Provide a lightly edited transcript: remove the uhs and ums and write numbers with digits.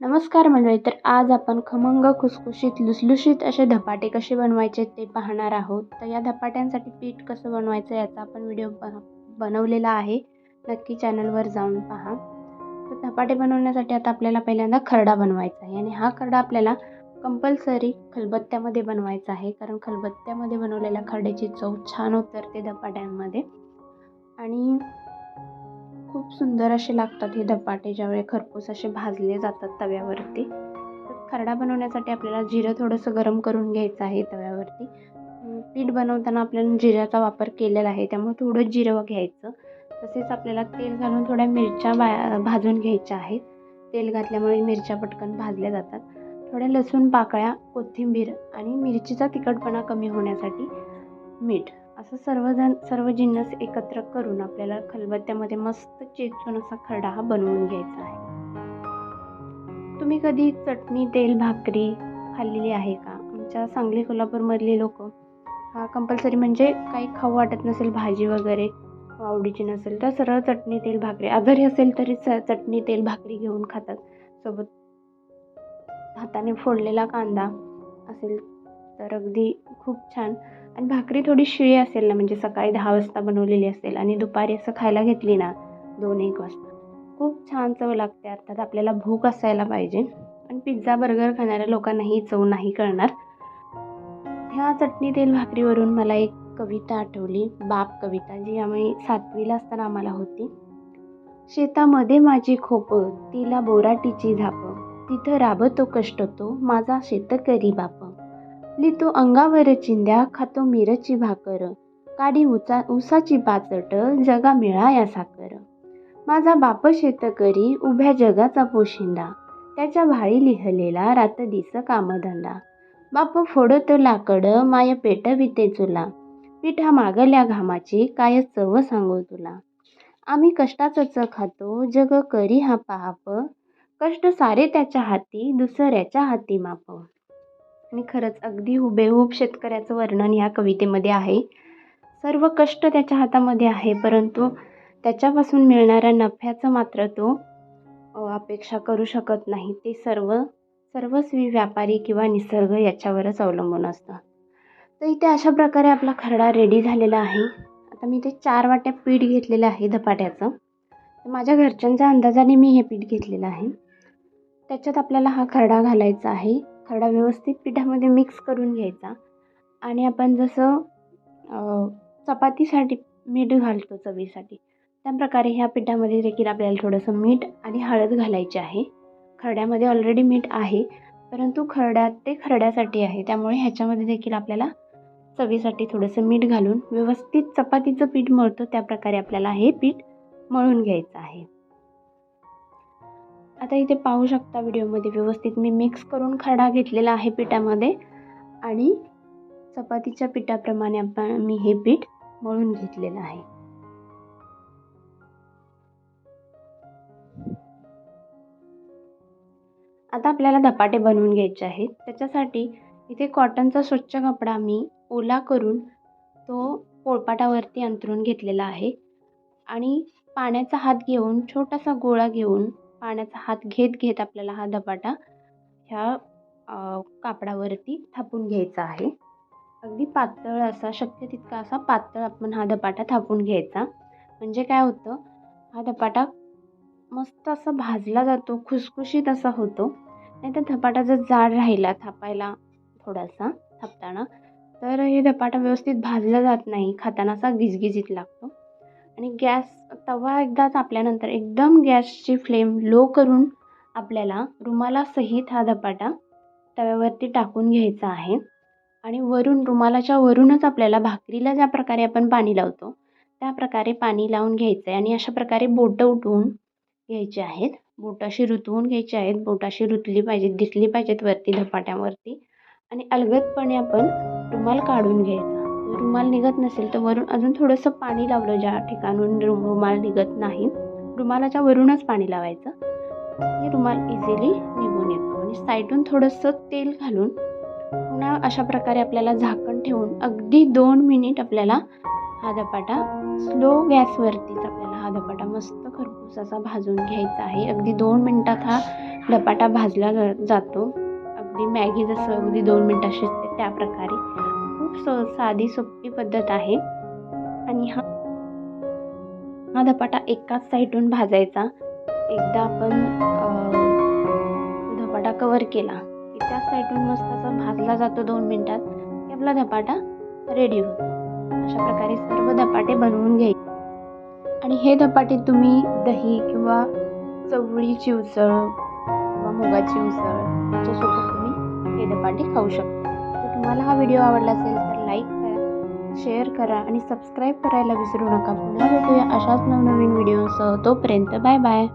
नमस्कार मंडळी. तर आज आपण खमंग खुसखुशीत लुसलुशीत असे धपाटे कसे बनवायचे ते पाहणार आहोत. तर या धपाट्यांसाठी पीठ कसं बनवायचं याचा आपण व्हिडिओ बनवलेला आहे. नक्की चॅनलवर जाऊन पहा. तर धपाटे बनवण्यासाठी आता आपल्याला पहिल्यांदा खरडा बनवायचा आहे आणि हा खरडा आपल्याला कंपल्सरी खलबत्त्यामध्ये बनवायचा आहे, कारण खलबत्त्यामध्ये बनवलेल्या खरड्याची चव छान उतरते धपाट्यांमध्ये आणि खूप सुंदर असे लागतात हे धपाटे ज्यावेळी खरपूस असे भाजले जातात तव्यावरती. तर खरडा बनवण्यासाठी आपल्याला जिरं थोडंसं गरम करून घ्यायचं आहे तव्यावरती. पीठ बनवताना आपल्याला जिऱ्याचा वापर केलेला आहे, त्यामुळे थोडं जिरं घ्यायचं. तसेच आपल्याला तेल घालून थोड्या मिरच्या भाजून घ्यायच्या आहेत. तेल घातल्यामुळे मिरच्या पटकन भाजल्या जातात. थोड्या लसूण पाकळ्या, कोथिंबीर आणि मिरचीचा तिखटपणा कमी होण्यासाठी मीठ, असं सर्व जिन्नस एकत्र करून आपल्याला खलबत्त्यामध्ये मस्त चेचून असा खरडा हा बनवून घ्यायचा आहे. तुम्ही कधी चटणी, तेल, भाकरी खाल्लेली आहे का? आमच्या सांगली कोल्हापूरमधली लोक हा कंपल्सरी, म्हणजे काही खाऊ वाटत नसेल, भाजी वगैरे आवडीची नसेल तर सरळ चटणी, तेल, भाकरी, आजारी असेल तरी चटणी, तेल, भाकरी घेऊन खातात. सोबत हाताने फोडलेला कांदा असेल तर अगदी खूप छान. आणि भाकरी थोडी शिळी असेल ना, म्हणजे सकाळी 10 वाजता बनवलेली असेल आणि दुपारी असं खायला घेतली ना 2-1 वाजता, खूप छान चव लागते. अर्थात आपल्याला भूक असायला पाहिजे. आणि पिझ्झा, बर्गर खाणाऱ्या लोकांना ही चव नाही कळणार. ह्या चटणी, तेल, भाकरीवरून मला एक कविता आठवली, बाप कविता, जी आम्ही 7वीला असताना आम्हाला होती. शेतामध्ये माझी खोप, तिला बोराटीची झाप, तिथं राबतो कष्ट तो माझा शेतकरी बाप. लिहितो अंगावर चिंध्या, खातो मिरची भाकर, काडी उसाची पाचट, जगा मिळाया साकर. माझा बाप शेतकरी, उभ्या जगाचा पोशिंदा, त्याच्या भाळी लिहलेला रात दिस कामधंदा. बाप फोडत लाकड, माय पेटविते चुला, पिठा मागल्या घामाची, काय चव सांगू तुला. आम्ही कष्टाचंच खातो, जग करी हा पाप, कष्ट सारे त्याच्या हाती, दुसऱ्याच्या हाती माप. आणि खरंच अगदी हुबेहूब शेतकऱ्याचं वर्णन ह्या कवितेमध्ये आहे. सर्व कष्ट त्याच्या हातामध्ये आहे, परंतु त्याच्यापासून मिळणाऱ्या नफ्याचं मात्र तो अपेक्षा करू शकत नाही. ते सर्वस्वी व्यापारी किंवा निसर्ग याच्यावरच अवलंबून असतं. तर इथे अशा प्रकारे आपला खरडा रेडी झालेला आहे. आता मी इथे 4 वाट्या पीठ घेतलेलं आहे धपाट्याचं. तर माझ्या घरच्यांच्या अंदाजाने मी हे पीठ घेतलेलं आहे. त्याच्यात आपल्याला हा खरडा घालायचा आहे. खरडा व्यवस्थित पिठामध्ये मिक्स करून घ्यायचा आणि आपण जसं चपातीसाठी मीठ घालतो चवीसाठी, त्याप्रकारे ह्या पिठामध्ये देखील आपल्याला थोडंसं मीठ आणि हळद घालायची आहे. खरड्यामध्ये ऑलरेडी मीठ आहे, परंतु खरड्यासाठी आहे, त्यामुळे ह्याच्यामध्ये देखील आपल्याला चवीसाठी थोडंसं मीठ घालून व्यवस्थित चपातीचं पीठ मळतो त्याप्रकारे आपल्याला हे पीठ मळून घ्यायचं आहे. आता इथे पाहू शकता व्हिडिओमध्ये व्यवस्थित मी मिक्स करून खरडा घेतलेला आहे पिठामध्ये आणि चपातीच्या पिठाप्रमाणे मी हे पीठ मळून घेतलेलं आहे. आता आपल्याला धपाटे बनवून घ्यायचे आहेत. त्याच्यासाठी इथे कॉटनचा स्वच्छ कपडा मी ओला करून तो पोळपाटावरती अंथरून घेतलेला आहे आणि पाण्याचा हात घेऊन, छोटासा गोळा घेऊन पाण्याचा हात घेत आपल्याला हा धपाटा ह्या कापडावरती थापून घ्यायचा आहे. अगदी पातळ असा, शक्य तितका असा पातळ आपण हा धपाटा थापून घ्यायचा. म्हणजे काय होतं, हा धपाटा मस्त असा भाजला जातो, खुसखुशीत असा होतो. नाही तर धपाटा जर जाड राहिला थापायला थोडासा थापताना, तर हे धपाटा व्यवस्थित भाजला जात नाही, खाताना असा गिजगिजीत लागतो. आणि तवा एकदा तापल्यानंतर एकदम गॅसची फ्लेम लो करून आपल्याला रुमालासहित हा धपाटा तव्यावरती टाकून घ्यायचा आहे. आणि रुमालाच्या वरूनच आपल्याला भाकरीला ज्या प्रकारे आपण पाणी लावतो त्या प्रकारे पाणी लावून घ्यायचं आहे. आणि अशा प्रकारे बोटं उठवून घ्यायची आहेत, बोटं अशी रुतवून घ्यायची आहेत, बोटं अशी रुतली पाहिजेत, दिसली पाहिजेत वरती धपाट्यावरती. आणि अलगदपणे आपण रुमाल काढून घ्यायचा. जर रुमाल निघत नसेल तर वरून अजून थोडंसं पाणी लावलं, ज्या ठिकाणून रुमाल निघत नाही रुमालाच्या वरूनच पाणी लावायचं, हे रुमाल इझिली निघून येतो. आणि साईडून थोडंसं तेल घालून पुन्हा अशा प्रकारे आपल्याला झाकण ठेवून अगदी 2 मिनिट आपल्याला हा धपाटा स्लो गॅसवरतीच आपल्याला हा धपाटा मस्त खरपूस असा भाजून घ्यायचा आहे. अगदी 2 मिनिटात हा धपाटा भाजला जातो. अगदी मॅगी जसं अगदी 2 मिनिटात शिजते त्या प्रकारे. खूप साधी सोपी पद्धत आहे. आणि हा धपाटा एकाच साईडून भाजायचा. एकदा आपण धपाटा कव्हर केला की त्या साईडून मस्त असा भाजला जातो 2 मिनिटात की आपला धपाटा रेडी होतो. अशा प्रकारे सर्व धपाटे बनवून घ्यायचे. आणि हे धपाटे तुम्ही दही किंवा चवळीची उसळ किंवा मुगाची उसळ याच्यासोबत तुम्ही हे धपाटे खाऊ शकता. तर तुम्हाला हा व्हिडिओ आवडला असेल तर लाईक करा, शेअर करा आणि सबस्क्राईब करायला विसरू नका. पुन्हा भेटूया अशाच नवनवीन व्हिडिओसह. तोपर्यंत बाय बाय.